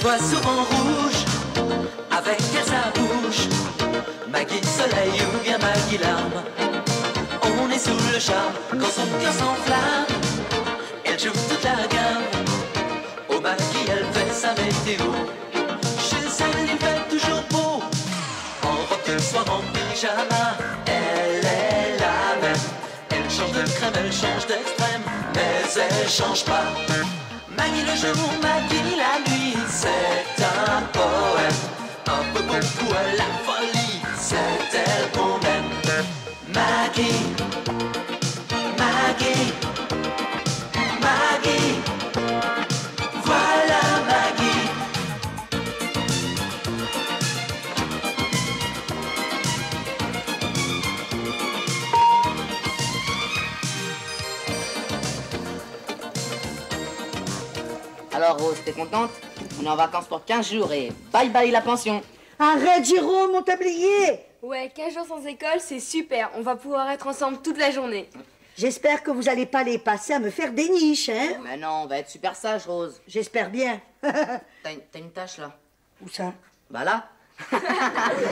voit souvent rouge, avec elle sa bouche. Maggie soleil ou bien Maggie larme. On est sous le charme quand son cœur s'enflamme. Elle joue toute la gamme. Au Maggie elle fait sa météo. Chez elle il fait toujours beau. En robe de soir, en pyjama. Elle est la même. Elle change de crème, elle change d'extrême, mais elle change pas. Maggie le jour, Maggie la nuit, c'est un poème. Un peu beaucoup à la folie, c'est elle qu'on aime. Maggie, Maggie, Maggie, voilà Maggie. Alors Rose, t'es contente? On est en vacances pour 15 jours et bye bye la pension. Arrête, Jérôme, mon tablier. Ouais, 15 jours sans école, c'est super. On va pouvoir être ensemble toute la journée. J'espère que vous allez pas les passer à me faire des niches, hein? Mais non, on va être super sage, Rose. J'espère bien. T'as une tâche là? Où ça? Bah là.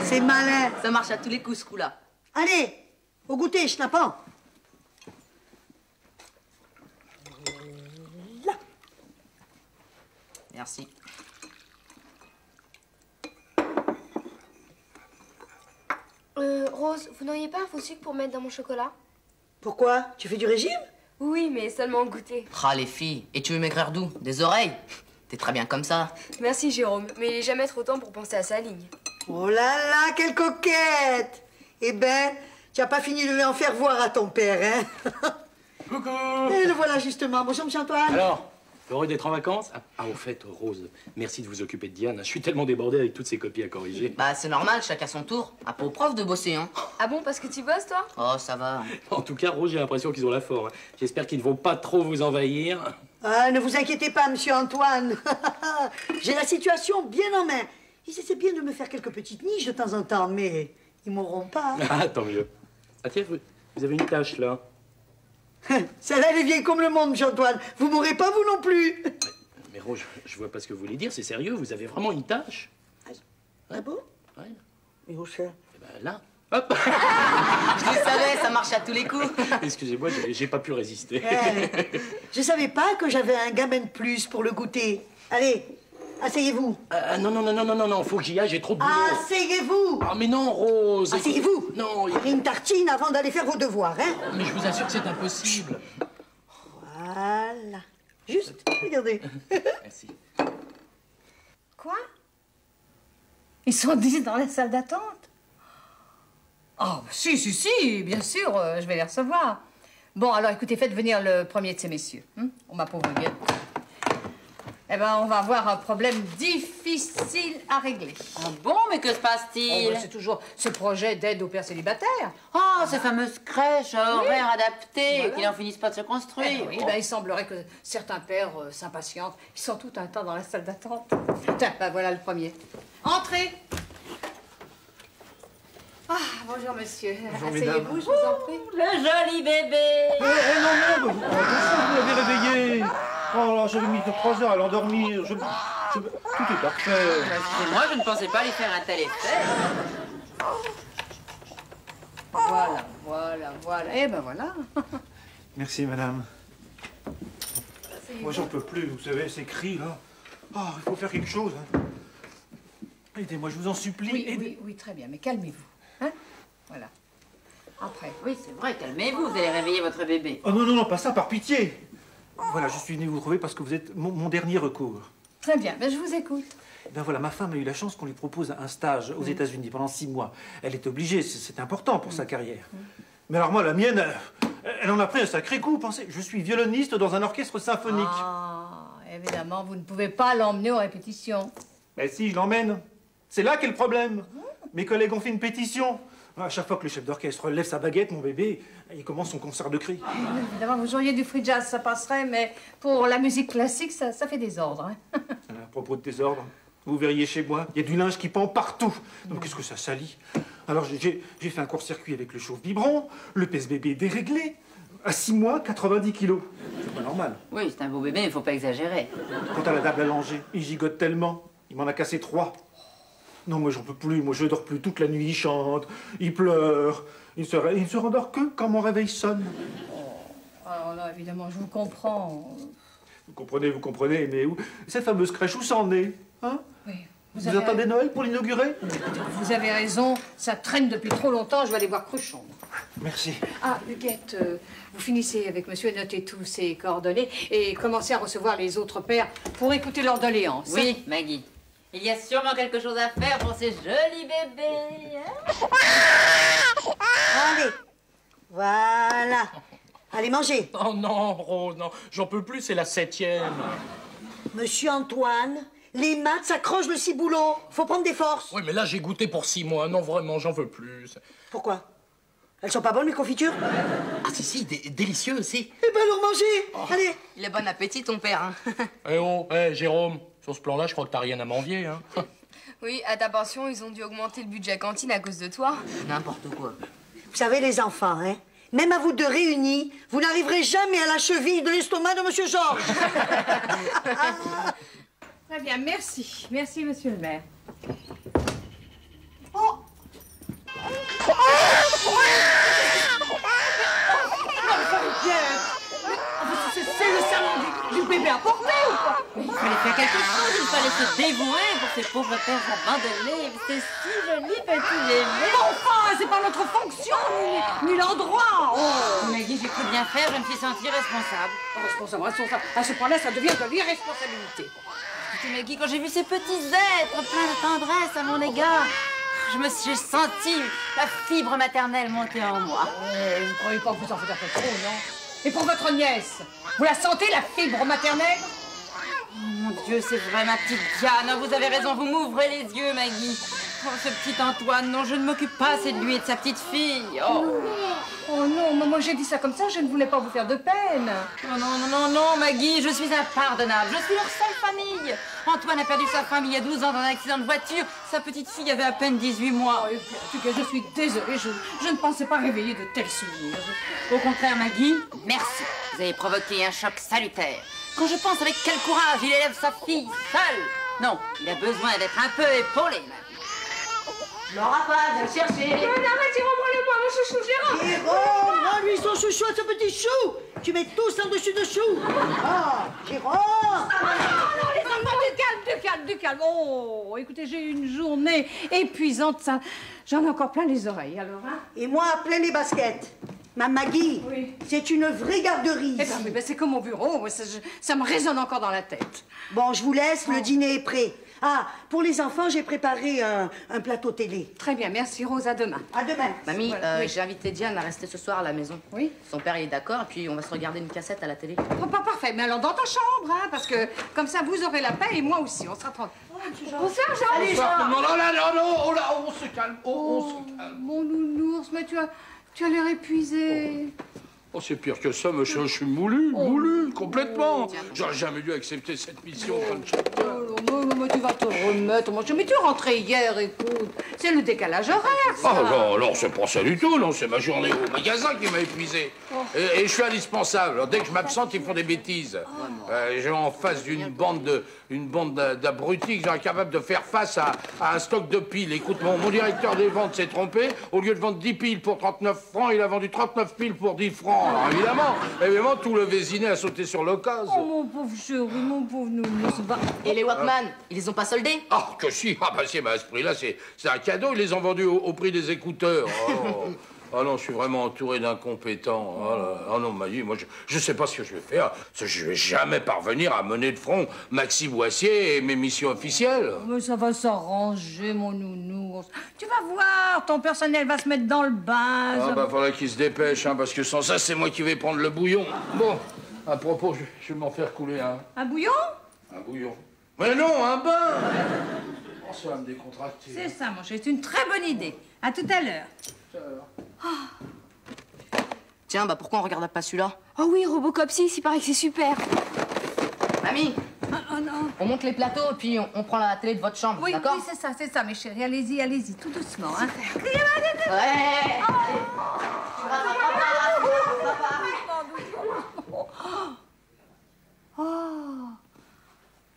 C'est malin. Ça marche à tous les coups ce coup-là. Allez, au goûter, schnappant. Là. Merci. Rose, vous n'auriez pas un faux sucre pour mettre dans mon chocolat? Pourquoi? Tu fais du régime? Oui, mais seulement goûter. Ah les filles, et tu veux maigrir d'où? Des oreilles? T'es très bien comme ça. Merci Jérôme, mais il est jamais trop temps pour penser à sa ligne. Oh là là, quelle coquette! Eh ben, tu n'as pas fini de lui en faire voir à ton père, hein? Coucou! Et le voilà justement. Bonjour, monsieur Antoine. Alors, heureux d'être en vacances? Ah, au fait, Rose, merci de vous occuper de Diane. Je suis tellement débordé avec toutes ces copies à corriger. Bah c'est normal, chacun son tour. Ah, pas aux profs de bosser, hein. Ah bon, parce que tu bosses, toi? Oh, ça va. En tout cas, Rose, j'ai l'impression qu'ils ont la forme. J'espère qu'ils ne vont pas trop vous envahir. Ah, ne vous inquiétez pas, monsieur Antoine. J'ai la situation bien en main. Ils essaient bien de me faire quelques petites niches de temps en temps, mais ils m'auront pas. Ah, tant mieux. Ah tiens, vous avez une tâche, là. Celle-là, elle est vieille comme le monde, monsieur Antoine. Vous mourrez pas, vous non plus. Mais Rose, je vois pas ce que vous voulez dire. C'est sérieux, vous avez vraiment une tâche? Ah bon? Ouais. Mais où ça? Eh ben, là. Hop. Je le savais, ça marche à tous les coups. Excusez-moi, j'ai pas pu résister. Je savais pas que j'avais un gamin de plus pour le goûter. Allez, asseyez-vous. Non, faut que j'y aille, j'ai trop de boulot. Asseyez-vous. Ah, mais non, Rose. Asseyez-vous. Non, Une tartine avant d'aller faire vos devoirs, hein? mais je vous assure que c'est impossible. Voilà. Juste, regardez. Merci. Quoi? Ils sont 10 dans la salle d'attente? Oh, si, bien sûr, je vais les recevoir. Bon, alors écoutez, faites venir le premier de ces messieurs. On m'a pauvre bien. Eh ben, on va avoir un problème difficile à régler. Ah bon, mais que se passe-t-il? C'est toujours ce projet d'aide aux pères célibataires. Oh, ces fameuses crèches à horaires adaptés, Voilà. qui n'en finissent pas de se construire. Oui, ben, il semblerait que certains pères s'impatientent. Ils sont tout un temps dans la salle d'attente. Tiens, ben voilà le premier. Entrez. Ah, bonjour monsieur. Asseyez-vous, je vous en prie. Le joli bébé! Non, vous l'avez réveillé. Oh là, j'avais mis 3 heures à l'endormir. Tout est parfait. Moi, je ne pensais pas lui faire un tel effet. Voilà. Eh ben voilà. Merci, madame. Moi, j'en peux plus, vous savez, ces cris, là. Oh, il faut faire quelque chose. Hein. Aidez-moi, je vous en supplie. Oui, très bien, mais calmez-vous. Hein? Voilà. Après. Oui, c'est vrai, calmez-vous, vous allez réveiller votre bébé. Oh non, pas ça, par pitié. Voilà, je suis venu vous trouver parce que vous êtes mon dernier recours. Très bien, ben je vous écoute. Ben voilà, ma femme a eu la chance qu'on lui propose un stage aux États-Unis pendant 6 mois. Elle est obligée, c'est important pour sa carrière. Mais alors moi, la mienne, elle en a pris un sacré coup, pensez. Je suis violoniste dans un orchestre symphonique. Ah, évidemment, vous ne pouvez pas l'emmener aux répétitions. Ben si, je l'emmène. C'est là qu'est le problème. Mes collègues ont fait une pétition. À chaque fois que le chef d'orchestre lève sa baguette, mon bébé, il commence son concert de cris. Évidemment, vous joueriez du free jazz, ça passerait, mais pour la musique classique, ça fait désordre. Hein? À propos de désordre, vous verriez chez moi, il y a du linge qui pend partout. Donc qu'est-ce que ça salit? Alors j'ai fait un court-circuit avec le chauffe-biberon, le pèse-bébé déréglé. À 6 mois, 90 kilos. C'est pas normal. Oui, c'est un beau bébé, il ne faut pas exagérer. Quant à la table à langer, il gigote tellement. Il m'en a cassé 3. Non, moi, j'en peux plus. Moi, je dors plus. Toute la nuit, il chante, il pleure. Il ne se rendort que quand mon réveil sonne. Alors là, évidemment, je vous comprends. Vous comprenez, mais où, cette fameuse crèche, où ça en est, hein? Oui. Vous attendez Noël pour l'inaugurer? Vous avez raison, ça traîne depuis trop longtemps, je vais aller voir Cruchon. Merci. Ah, Huguette, vous finissez avec monsieur, notez tous ses coordonnées et commencez à recevoir les autres pères pour écouter leurs doléances. Oui, Maggie. Il y a sûrement quelque chose à faire pour ces jolis bébés. Hein? Allez, voilà. Allez, mangez. Oh non, Rose, non. J'en peux plus, c'est la 7e. Monsieur Antoine, les maths s'accrochent le ciboulot. Faut prendre des forces. Oui, mais là, j'ai goûté pour 6 mois. Non, vraiment, j'en veux plus. Pourquoi? Elles sont pas bonnes, les confitures? Ah, si, délicieux, si. Eh ben, alors mangez. Allez. Il a bon appétit, ton père, hein. Eh oh, Jérôme, sur ce plan-là, je crois que t'as rien à m'envier, hein. Oui, à ta pension, ils ont dû augmenter le budget cantine à cause de toi. N'importe quoi. Vous savez, les enfants, hein, même à vous deux réunis, vous n'arriverez jamais à la cheville de l'estomac de monsieur Georges. Très bien, merci. Merci, monsieur le maire. C'est le salon du bébé apporté ou quoi? Il fallait faire quelque chose, il fallait se dévouer pour ces pauvres pères abandonnés. C'est si joli, petit bébé. Enfin, c'est pas notre fonction, ni l'endroit. Oh. Maggie, j'ai cru bien faire, je me suis sentie responsable. Responsable. À ce point-là, ça devient de l'irresponsabilité. Écoutez, Maggie, quand j'ai vu ces petits êtres pleins de tendresse à mon égard, j'ai senti la fibre maternelle monter en moi. Vous ne croyez pas que vous en faites un peu trop, non? Et pour votre nièce, vous la sentez, la fibre maternelle? Oh mon Dieu, c'est vrai, ma petite Diane. Vous avez raison, vous m'ouvrez les yeux, Maggie. Oh, ce petit Antoine, non, je ne m'occupe pas assez de lui et de sa petite fille. Oh, Oh non, moi j'ai dit ça comme ça, je ne voulais pas vous faire de peine. non, Maggie, je suis impardonnable. Je suis leur seule famille. Antoine a perdu sa femme il y a 12 ans dans un accident de voiture. Sa petite fille avait à peine 18 mois. Oh, écoutez, je suis désolée, je ne pensais pas réveiller de tels souvenirs. Au contraire, Maggie, merci. Vous avez provoqué un choc salutaire. Quand je pense avec quel courage il élève sa fille seule. Non, il a besoin d'être un peu épaulé, Maggie. Laura, pas, viens le chercher. Arrête, Jérôme, moi, mon chouchou, Jérôme. Jérôme, rends-lui son chouchou à ce petit chou. Tu mets tous en dessus dessous. Ah, Jérôme. Non, les enfants, du calme. Oh, écoutez, j'ai eu une journée épuisante, ça. J'en ai encore plein les oreilles, alors, hein. Et moi, plein les baskets. Ma Maggie, Oui. c'est une vraie garderie. Eh ici. ben, c'est comme au bureau, ça me résonne encore dans la tête. Bon, je vous laisse, le dîner est prêt. Ah, pour les enfants, j'ai préparé un plateau télé. Très bien, merci Rose, à demain. À demain. Mamie, Voilà, oui. j'ai invité Diane à rester ce soir à la maison. Oui. Son père il est d'accord, et puis on va se regarder une cassette à la télé. Oh, pas parfait, mais alors dans ta chambre, hein, parce que comme ça vous aurez la paix et moi aussi, on sera tranquille. Bonsoir, Jean. Allez, Jean. Non, oh là, on se calme, on se calme. Mon nounours, mais tu as l'air épuisé. Oh, c'est pire que ça, monsieur, je suis moulu, complètement. J'aurais jamais dû accepter cette mission comme ça. Mais tu vas te remettre, mon chéri. Mais tu es rentré hier, écoute. C'est le décalage horaire, ça. Oh non, c'est pas ça du tout, non, c'est ma journée au magasin qui m'a épuisé. Et je suis indispensable. Alors, dès que je m'absente, ils font des bêtises. J'ai en face d'une bande d'abrutis qui sont incapables de faire face à un stock de piles. Écoute, mon directeur des ventes s'est trompé. Au lieu de vendre 10 piles pour 39 francs, il a vendu 39 piles pour 10 francs. Alors, évidemment, tout le Vésinet a sauté sur l'occasion. Oh, mon pauvre chéri, mon pauvre nounours. Et les Walkman, ils les ont pas soldés? Ah, que si. Ah, bah si, à ce prix-là, c'est un cadeau. Ils les ont vendus au prix des écouteurs. Oh. Ah non, je suis vraiment entouré d'incompétents. Ah non, Maggie, moi, je sais pas ce que je vais faire. Je vais jamais parvenir à mener de front Maxime Boissier et mes missions officielles. Mais ça va s'arranger, mon nounours. Tu vas voir, ton personnel va se mettre dans le bain. Ah bah, faudrait qu'il se dépêche, hein, parce que sans ça, c'est moi qui vais prendre le bouillon. Bon, à propos, je vais m'en faire couler Un bouillon? un bouillon. Mais non, un bain. Oh, ça va me décontracter. C'est ça, mon chéri, c'est une très bonne idée. À tout à l'heure. Tiens, bah pourquoi on regarde pas celui-là? Oh oui, Robocop 6, il paraît que c'est super. Mamie, Oh non. on monte les plateaux et puis on prend la télé de votre chambre, Oui, d'accord? oui, c'est ça, mes chéris. Allez-y, tout doucement, hein. Ouais.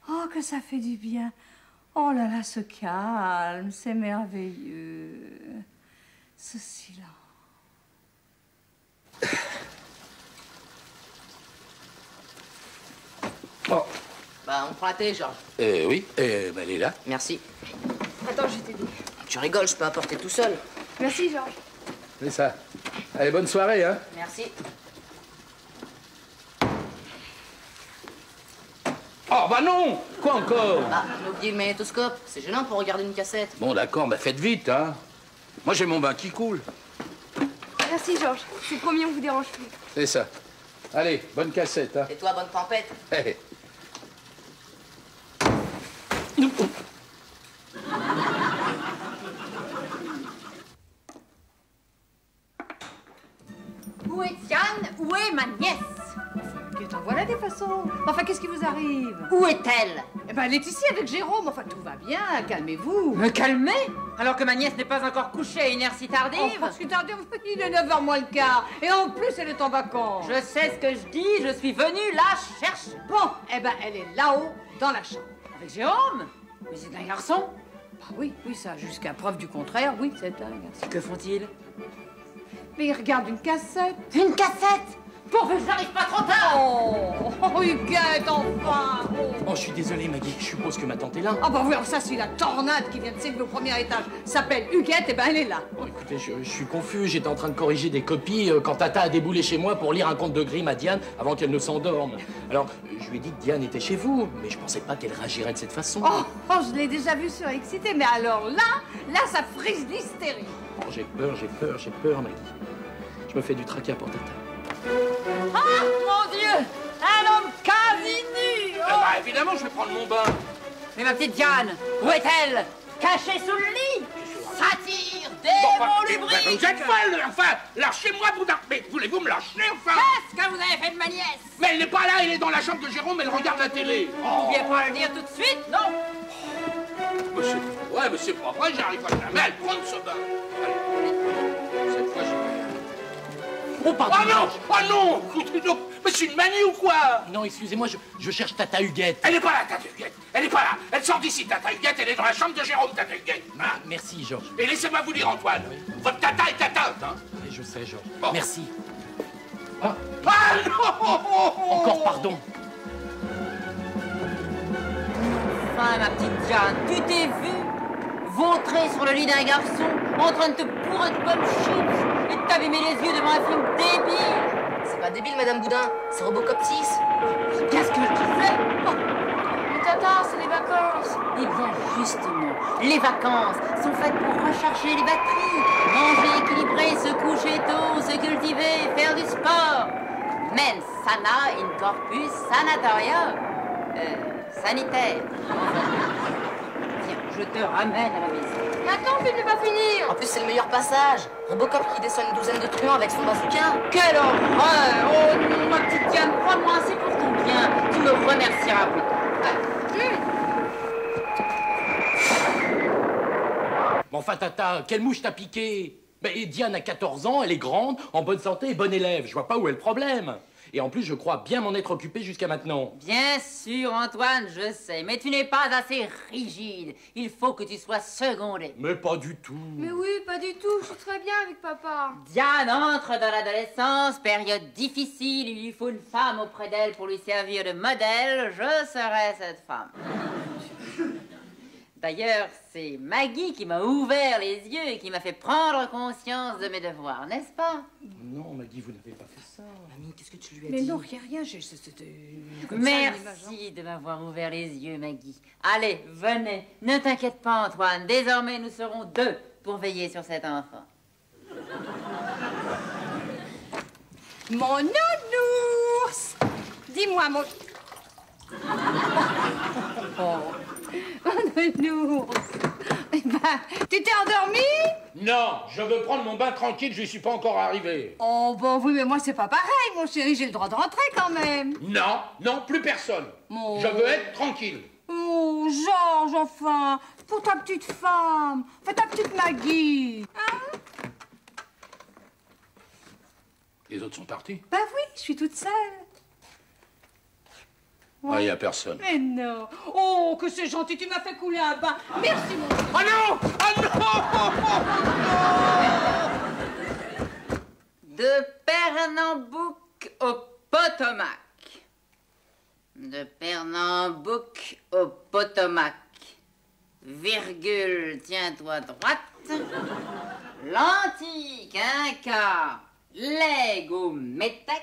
Oh, que ça fait du bien. Oh là là, ce calme, c'est merveilleux. Ce silence. Oh. Bah, on prend la télé, Georges. Oui, elle est là. Merci. Attends, je vais t'aider. Tu rigoles, je peux apporter tout seul. Merci, Georges. C'est ça. Allez, bonne soirée, hein. Merci. Oh, bah non! Quoi encore? Ah, j'ai oublié le magnétoscope. C'est gênant pour regarder une cassette. Bon, d'accord, bah faites vite, hein. Moi, j'ai mon bain qui coule. Merci, Georges. Je suis promis, on vous dérange plus. C'est ça. Allez, bonne cassette, hein. Et toi, bonne tempête. Hey. Où est Diane? Où est ma nièce? T'en voilà des façons. Enfin, qu'est-ce qui vous arrive? Où est-elle? Eh ben, elle est ici avec Jérôme. Enfin, tout va bien, calmez-vous. Me calmer? Alors que ma nièce n'est pas encore couchée à une heure si tardive? Oh, parce que tardive, il est 9h moins le quart. Et en plus, elle est en vacances. Je sais ce que je dis, je suis venue la chercher. Bon, eh ben, elle est là-haut, dans la chambre. Avec Jérôme? Mais c'est un garçon. Ah oui, ça, jusqu'à preuve du contraire, oui, c'est un garçon. Que font-ils? Mais il regarde une cassette. Une cassette? Pourvu que j'arrive pas trop tard! Oh, Huguette, enfin! Oh, je suis désolé, Maggie. Je suppose que ma tante est là. Ah bah oui, alors ça, c'est la tornade qui vient de s'élever au premier étage. S'appelle Huguette, et ben elle est là. Oh, écoutez, je suis confus. J'étais en train de corriger des copies quand Tata a déboulé chez moi pour lire un conte de Grimm à Diane avant qu'elle ne s'endorme. Alors, je lui ai dit que Diane était chez vous, mais je pensais pas qu'elle réagirait de cette façon. Oh, je l'ai déjà vue surexcitée, mais alors là, ça frise l'hystérie. Oh, j'ai peur, Maggie. Je me fais du tracas pour Tata. Ah, mon Dieu! Un homme quasi nu! Oh. Bah, évidemment, je vais prendre mon bain. Mais ma petite Diane, où est-elle? Cachée sous le lit? Satire, démon lubrique! Vous êtes folle, enfin! Lâchez-moi, vous... Mais voulez-vous me lâcher, enfin? Qu'est-ce que vous avez fait de ma nièce? Mais elle n'est pas là, elle est dans la chambre de Jérôme, elle regarde la télé. Vous vient pas le dire tout de suite, non? Mais c'est pas vrai, j'arrive jamais à le prendre, ce bain. Allez. Cette fois, j'y vais. Oh, pardon! Oh non! Écoutez donc, mais c'est une manie ou quoi? Non, excusez-moi, je cherche Tata Huguette. Elle n'est pas là, Tata Huguette. Elle n'est pas là. Elle sort d'ici, Tata Huguette. Elle est dans la chambre de Jérôme, Tata Huguette. Hein? Merci, Georges. Et laissez-moi vous dire, Antoine, votre Tata est atteinte, hein? Oui, je sais, Georges. Bon. Merci. Ah, Ah non! encore pardon. Enfin, ma petite Diane, tu t'es vue vautrer sur le lit d'un garçon en train de te bourrer de pommes chips et de t'abîmer les yeux devant un film débile. C'est pas débile, Madame Boudin. C'est Robocop 6. Qu'est-ce que je disais? Mais Tata, c'est les vacances. Eh bien, justement, les vacances sont faites pour recharger les batteries, manger équilibré, se coucher tôt, se cultiver, faire du sport. Mens sana in corpus sanatorium. Sanitaire. Tiens, je te ramène à la maison. Mais attends, le film n'est pas fini. En plus, c'est le meilleur passage. Robocop qui descend une douzaine de truands avec son bazooka. Quelle horreur! Oh non, ma petite Diane, crois-moi, c'est pour ton bien. Tu me remercieras plus tard. Mais enfin, Tata, quelle mouche t'a piqué? Ben, Diane a 14 ans, elle est grande, en bonne santé et bonne élève. Je vois pas où est le problème. Et en plus, je crois bien m'en être occupé jusqu'à maintenant. Bien sûr, Antoine, je sais, mais tu n'es pas assez rigide. Il faut que tu sois secondé. Mais pas du tout. Mais oui, pas du tout. Je suis très bien avec papa. Diane entre dans l'adolescence, période difficile, il lui faut une femme auprès d'elle pour lui servir de modèle. Je serai cette femme. D'ailleurs, c'est Maggie qui m'a ouvert les yeux et qui m'a fait prendre conscience de mes devoirs, n'est-ce pas? Non, Maggie, vous n'avez pas fait ça. Mamie, qu'est-ce que tu lui as Mais dit? non, rien, c'était... comme ça, une image, hein. Merci de m'avoir ouvert les yeux, Maggie. Allez, venez. Ne t'inquiète pas, Antoine. Désormais, nous serons deux pour veiller sur cet enfant. Mon nounours! Dis-moi, mon... Mon nounours! Eh ben, tu t'es endormi? Non, je veux prendre mon bain tranquille, je n'y suis pas encore arrivé. Oh, bon, oui, mais moi, c'est pas pareil, mon chéri. J'ai le droit de rentrer, quand même. Non, plus personne. Mon- Je veux être tranquille. Oh, Georges, enfin, pour ta petite femme, enfin, ta petite Maggie. Hein? Les autres sont partis. Bah oui, je suis toute seule. Ah, il n'y a personne. Mais non. Oh, que c'est gentil, tu m'as fait couler un bain. Merci, mon chéri. Oh non! Oh non! De Pernambouc au Potomac. De Pernambouc au Potomac. Virgule, tiens-toi droite. L'antique Inca lègue au métèque.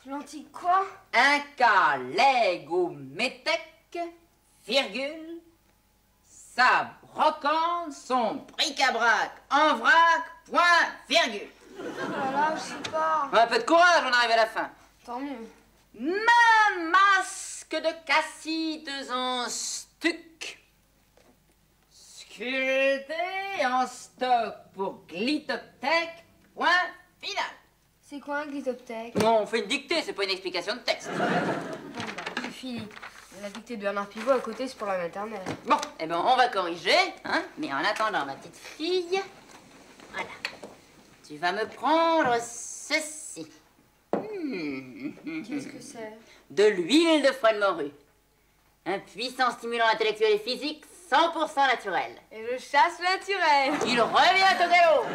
L'antique quoi? Inca lègue au métèque, virgule, sa brocante, son bric-à-brac en vrac, point, virgule. Oh là là, je sais pas. Un peu de courage, on arrive à la fin. Tant mieux. Main masque de cassites en stuc, sculpté en stock pour glitothèque, point final. C'est quoi un glitoptèque? Non, on fait une dictée, c'est pas une explication de texte. Bon bah, c'est fini. La dictée de Bernard Pivot à côté, c'est pour la maternelle. Bon, eh ben on va corriger, hein. Mais en attendant, ma petite fille, voilà. Tu vas me prendre ceci. Qu'est-ce que c'est? De l'huile de foie de morue. Un puissant stimulant intellectuel et physique 100% naturel. Et je chasse naturel. Il revient au galop.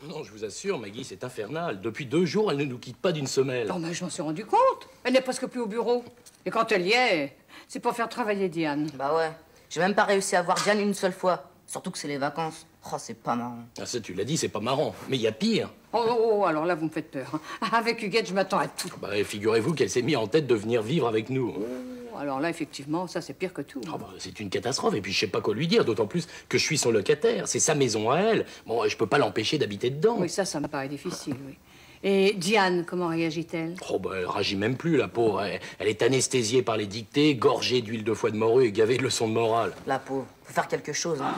Non, je vous assure, Maggie, c'est infernal. Depuis 2 jours, elle ne nous quitte pas d'une semelle. Non, mais je m'en suis rendu compte. Elle n'est presque plus au bureau. Et quand elle y est, c'est pour faire travailler Diane. Bah ouais. J'ai même pas réussi à voir Diane une seule fois. Surtout que c'est les vacances. Oh, c'est pas marrant. Ah, ça, tu l'as dit, c'est pas marrant. Mais il y a pire. Oh, alors là, vous me faites peur. Avec Huguette, je m'attends à tout. Bah, figurez-vous qu'elle s'est mise en tête de venir vivre avec nous. Oh, alors là, effectivement, ça, c'est pire que tout. Ah bah, c'est une catastrophe, et puis je sais pas quoi lui dire, d'autant plus que je suis son locataire. C'est sa maison à elle. Bon, je peux pas l'empêcher d'habiter dedans. Oui, ça me paraît difficile, oui. Et Diane, comment réagit-elle? Oh, bah, elle réagit même plus, la pauvre. Elle est anesthésiée par les dictées, gorgée d'huile de foie de morue et gavée de leçons de morale. La pauvre. Faut faire quelque chose, hein.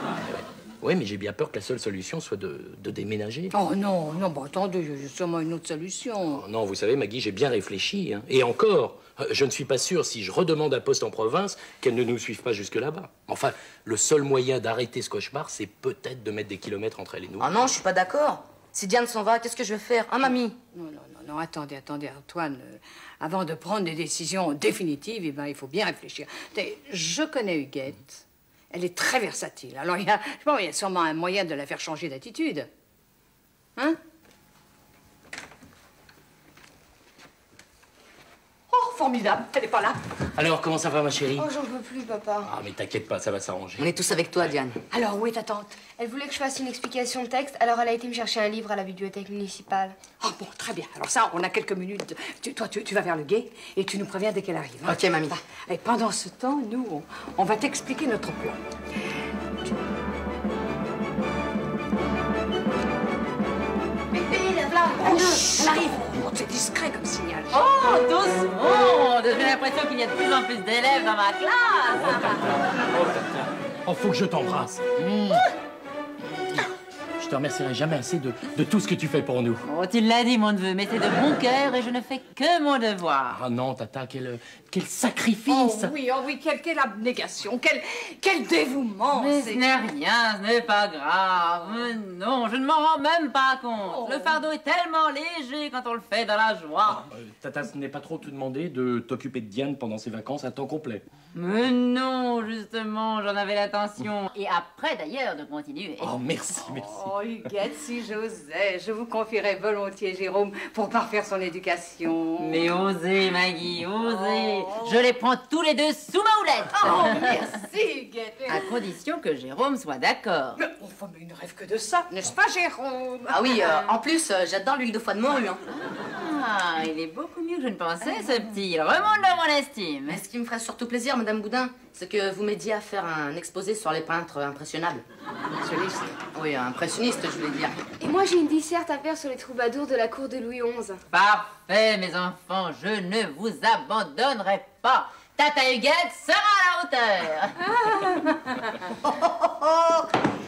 Oui, mais j'ai bien peur que la seule solution soit de déménager. Oh non, bon, attendez, il y a sûrement une autre solution. Oh, non, vous savez, Maggie, j'ai bien réfléchi. Hein. Et encore, je ne suis pas sûr, si je redemande un poste en province, qu'elle ne nous suive pas jusque là-bas. Enfin, le seul moyen d'arrêter ce cauchemar, c'est peut-être de mettre des kilomètres entre elle et nous. Ah non, je suis pas d'accord. Si Diane s'en va, qu'est-ce que je vais faire, hein, mamie? Non, attendez, Antoine. Avant de prendre des décisions définitives, eh ben, il faut bien réfléchir. Je connais Huguette. Elle est très versatile. Alors, il y a sûrement un moyen de la faire changer d'attitude. Hein? Oh, formidable, elle n'est pas là. Alors, comment ça va, ma chérie? Oh, j'en peux plus, papa. Ah, mais t'inquiète pas, ça va s'arranger. On est tous avec toi, Diane. Alors, où est ta tante? Elle voulait que je fasse une explication de texte, alors elle a été me chercher un livre à la bibliothèque municipale. Ah bon, très bien. Alors ça, on a quelques minutes. Toi, tu vas vers le gué et tu nous préviens dès qu'elle arrive. Hein? Ok, mamie. Et pendant ce temps, nous, on va t'expliquer notre plan. Elle arrive. Oh, c'est discret comme signal. Oh, doucement. J'ai l'impression qu'il y a de plus en plus d'élèves dans ma classe. Oh, faut que je t'embrasse. Je te remercierai jamais assez de tout ce que tu fais pour nous. Oh, tu l'as dit, mon neveu, mais c'est de bon cœur et je ne fais que mon devoir. Ah non, Tata, quel sacrifice. Oh oui, quelle abnégation, quel dévouement. Mais ce n'est rien, ce n'est pas grave. Mais non, je ne m'en rends même pas compte. Le fardeau est tellement léger quand on le fait dans la joie. Tata, ce n'est pas trop te demander de t'occuper de Diane pendant ses vacances à temps complet. Mais non, justement, j'en avais l'intention. Et après, d'ailleurs, de continuer. Oh, merci. Oh, Huguette, si j'osais, je vous confierais volontiers Jérôme pour parfaire son éducation. Mais osez, Maggie, osez. Je les prends tous les deux sous ma houlette. Oh, merci, Huguette. À condition que Jérôme soit d'accord. Mais il ne rêve que de ça, n'est-ce pas, Jérôme? Ah oui, en plus, j'adore l'huile de foie de morue, hein. Ah, il est beaucoup mieux que je ne pensais, ce petit. Il remonte dans mon estime. Mais ce qui me ferait surtout plaisir, Madame Boudin, c'est que vous m'aidiez à faire un exposé sur les peintres impressionnables. Impressionniste? Oui, impressionniste, je voulais dire. Et moi, j'ai une disserte à faire sur les troubadours de la cour de Louis XI. Parfait, mes enfants, je ne vous abandonnerai pas. Tata Huguette sera à la hauteur.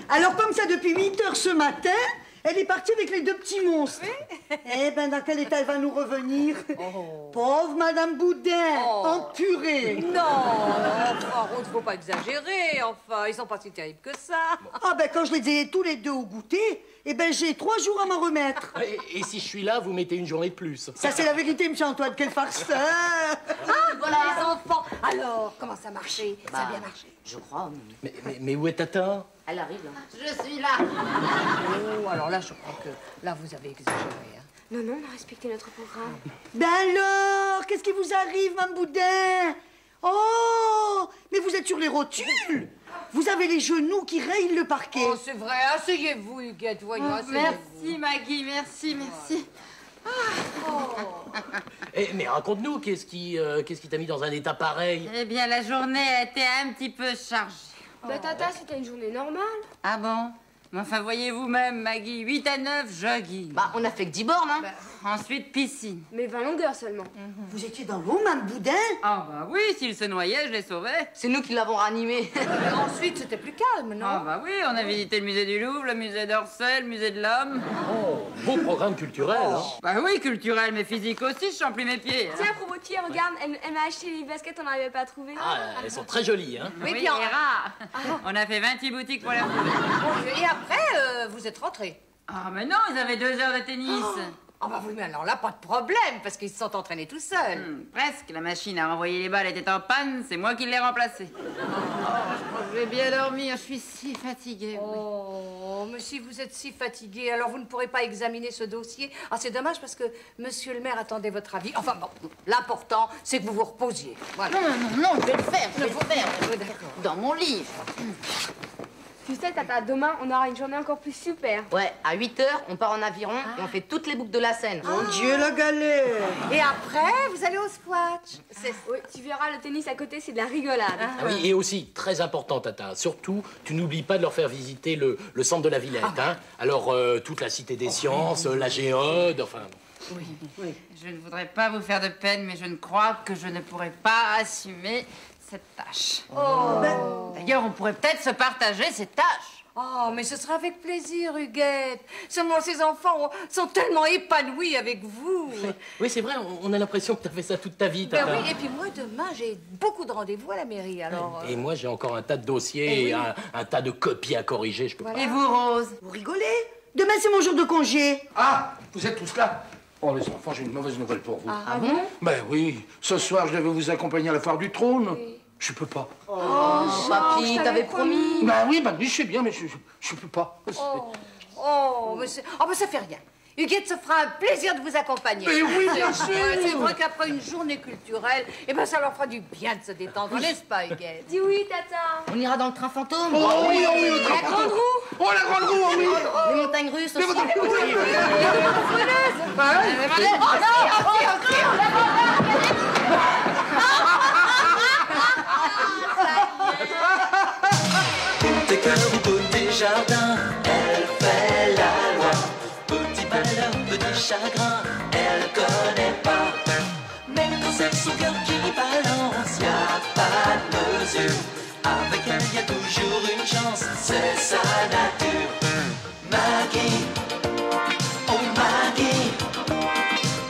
Alors, comme ça, depuis 8 heures ce matin, Elle est partie avec les deux petits monstres. Eh ben, dans quel état elle va nous revenir? Pauvre Madame Boudin, en purée. Non, enfin, Rose, faut pas exagérer. Enfin, ils sont pas si terribles que ça. Ah ben, quand je les ai tous les deux au goûter, eh ben, j'ai 3 jours à m'en remettre. Et si je suis là, vous mettez une journée de plus. Ça, c'est la vérité, monsieur Antoine, quelle farceur. Voilà les enfants. Alors, comment ça a marché? Ça a bien marché. Je crois. Mais où est Tata? Elle arrive, là. Je suis là. Oh, alors là, je crois que là, vous avez exagéré. Hein. Non, non, on a respecté notre programme. Ben alors, qu'est-ce qui vous arrive, Mme Boudin? Oh, mais vous êtes sur les rotules. Vous avez les genoux qui rayent le parquet. Oh, c'est vrai. Asseyez-vous, Huguette, voyons. Merci, Maggie, merci. Mais raconte-nous, qu'est-ce qui t'a mis dans un état pareil? Eh bien, la journée a été un petit peu chargée. Bah, Tata, c'était une journée normale. Ah bon? Mais enfin, voyez vous-même, Maggie, 8 à 9, jogging. Bah, on a fait que 10 bornes, hein. Ensuite, piscine. Mais 20 longueurs seulement. Vous étiez dans l'eau, Mme Boudin? Ah bah oui, s'il se noyait, je les sauvais. C'est nous qui l'avons ranimé. Ensuite, c'était plus calme, non? Ah bah oui, on a visité le musée du Louvre, le musée d'Orsay, le musée de l'Homme. Oh, beau programme culturel, hein. Bah oui, culturel, mais physique aussi, je sens plus mes pieds. Hein. Tiens, Provotier, regarde, elle m'a acheté les baskets, on n'arrivait pas à trouver. Ah, elles sont très jolies, hein. Oui, bien. et rare. On a fait 28 boutiques pour les retrouver. Et après, vous êtes rentrés. Ah mais non, ils avaient 2 heures de tennis. Ah bah oui, mais alors là, pas de problème, parce qu'ils se sont entraînés tout seuls. Presque, la machine à renvoyer les balles était en panne, c'est moi qui l'ai remplacée. Je vais bien dormir, je suis si fatiguée. Oh, mais si vous êtes si fatigué, alors vous ne pourrez pas examiner ce dossier. Ah, c'est dommage parce que monsieur le maire attendait votre avis. Enfin bon, l'important, c'est que vous vous reposiez. Voilà. Non, je vais le faire, dans mon livre. Tu sais, Tata, demain, on aura une journée encore plus super. Ouais, à 8 h, on part en aviron et on fait toutes les boucles de la Seine. Mon Dieu, la galère. Et après, vous allez au squash. Oui, tu verras, le tennis à côté, c'est de la rigolade. Ah oui, et aussi, très important, Tata, surtout, tu n'oublies pas de leur faire visiter le centre de la Villette, hein. Alors, toute la Cité des Sciences, la Géode, enfin... Oui. Je ne voudrais pas vous faire de peine, mais je ne crois que je ne pourrai pas assumer cette tâche. D'ailleurs, on pourrait peut-être se partager cette tâche. Oh, mais ce sera avec plaisir, Huguette. Seulement, ces enfants sont tellement épanouis avec vous. Oui, c'est vrai, on a l'impression que tu as fait ça toute ta vie, Tata. Ben oui, et puis moi, demain, j'ai beaucoup de rendez-vous à la mairie, alors... Et moi, j'ai encore un tas de dossiers, et un tas de copies à corriger, je peux pas. Et vous, Rose? Vous rigolez? Demain, c'est mon jour de congé. Ah, vous êtes tous là? Oh, les enfants, j'ai une mauvaise nouvelle pour vous. Ah bon? Ben oui, ce soir, je devais vous accompagner à la foire du trône. Je peux pas. Oh, papy, t'avais promis. Ben oui, je sais bien, mais je peux pas. Oh, mais ça fait rien. Huguette se fera un plaisir de vous accompagner. Mais oui, bien sûr. C'est vrai qu'après une journée culturelle, eh ben, ça leur fera du bien de se détendre, n'est-ce pas, Huguette? Dis oui, Tata. On ira dans le train fantôme. Oh oui, au La train grande roue. Oh, la grande roue, oh oui. Les montagnes russes aussi. Côté cœur ou côté jardin, elle fait la loi. Petit malheur, petit chagrin, elle connaît pas. Même quand c'est son cœur qui balance, y a pas de mesure. Avec elle, y a toujours une chance, c'est sa nature. Maggie, oh Maggie,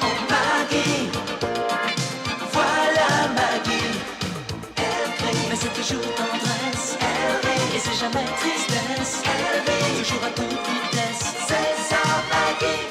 oh Maggie. Voilà Maggie, elle crie, mais c'est toujours tendresse. Elle rit, et c'est jamais tristesse. Elle vit, toujours à toute vitesse. C'est ça Maggie.